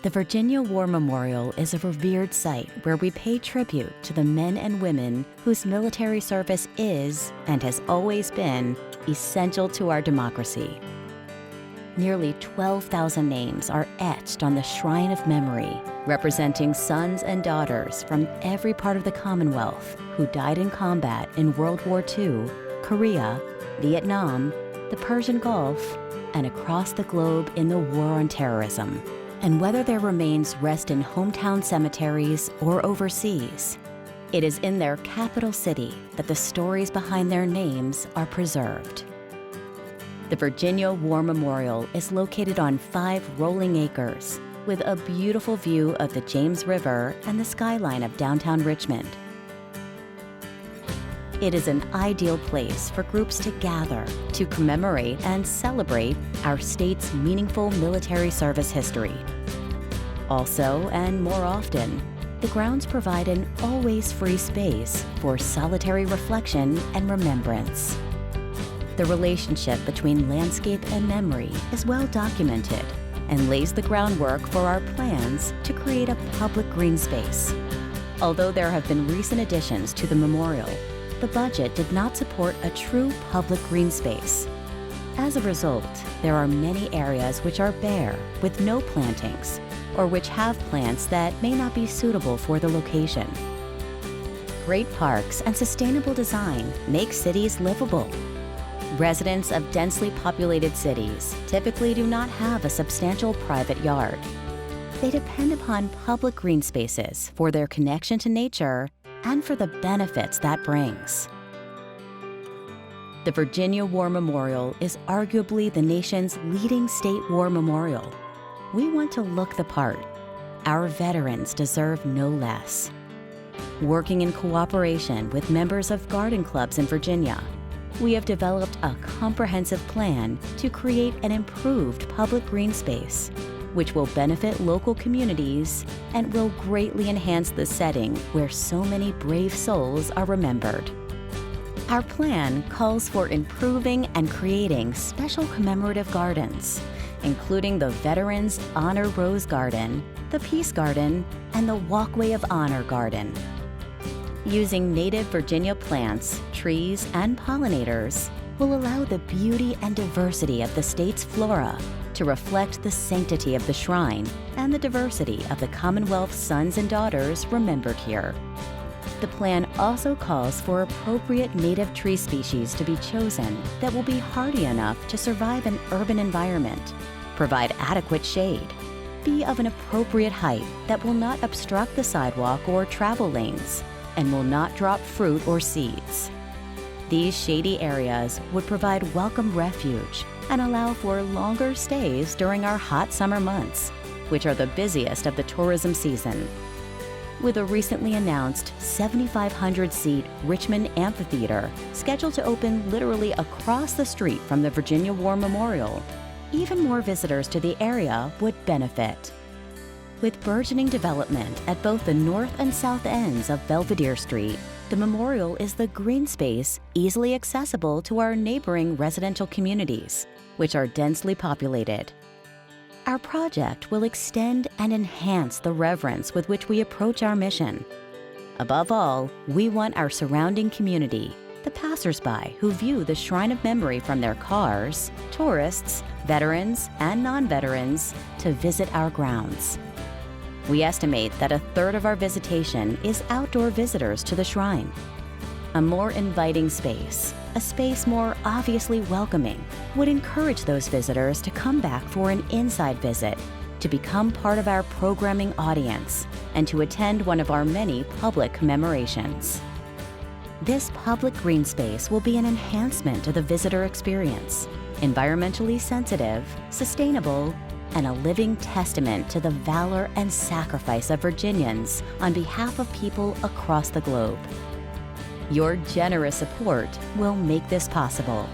The Virginia War Memorial is a revered site where we pay tribute to the men and women whose military service is, and has always been, essential to our democracy. Nearly 12,000 names are etched on the Shrine of Memory, representing sons and daughters from every part of the Commonwealth who died in combat in World War II, Korea, Vietnam, the Persian Gulf, and across the globe in the war on terrorism. And whether their remains rest in hometown cemeteries or overseas, it is in their capital city that the stories behind their names are preserved. The Virginia War Memorial is located on 5 rolling acres with a beautiful view of the James River and the skyline of downtown Richmond. It is an ideal place for groups to gather to commemorate and celebrate our state's meaningful military service history. Also, and more often, the grounds provide an always free space for solitary reflection and remembrance. The relationship between landscape and memory is well documented and lays the groundwork for our plans to create a public green space. Although there have been recent additions to the memorial, the budget did not support a true public green space. As a result, there are many areas which are bare with no plantings, or which have plants that may not be suitable for the location. Great parks and sustainable design make cities livable. Residents of densely populated cities typically do not have a substantial private yard. They depend upon public green spaces for their connection to nature and for the benefits that brings. The Virginia War Memorial is arguably the nation's leading state war memorial. We want to look the part. Our veterans deserve no less. Working in cooperation with members of garden clubs in Virginia, we have developed a comprehensive plan to create an improved public green space, which will benefit local communities and will greatly enhance the setting where so many brave souls are remembered. Our plan calls for improving and creating special commemorative gardens, including the Veterans Honor Rose Garden, the Peace Garden, and the Walkway of Honor Garden. Using native Virginia plants, trees, and pollinators will allow the beauty and diversity of the state's flora to reflect the sanctity of the shrine and the diversity of the Commonwealth's sons and daughters remembered here. The plan also calls for appropriate native tree species to be chosen that will be hardy enough to survive an urban environment, provide adequate shade, be of an appropriate height that will not obstruct the sidewalk or travel lanes, and will not drop fruit or seeds. These shady areas would provide welcome refuge and allow for longer stays during our hot summer months, which are the busiest of the tourism season. With a recently announced 7,500-seat Richmond Amphitheater scheduled to open literally across the street from the Virginia War Memorial, even more visitors to the area would benefit. With burgeoning development at both the north and south ends of Belvedere Street, the memorial is the green space easily accessible to our neighboring residential communities, which are densely populated. Our project will extend and enhance the reverence with which we approach our mission. Above all, we want our surrounding community, the passersby who view the Shrine of Memory from their cars, tourists, veterans, and non-veterans, to visit our grounds. We estimate that a third of our visitation is outdoor visitors to the shrine. A more inviting space, a space more obviously welcoming, would encourage those visitors to come back for an inside visit, to become part of our programming audience, and to attend one of our many public commemorations. This public green space will be an enhancement to the visitor experience, environmentally sensitive, sustainable, and a living testament to the valor and sacrifice of Virginians on behalf of people across the globe. Your generous support will make this possible.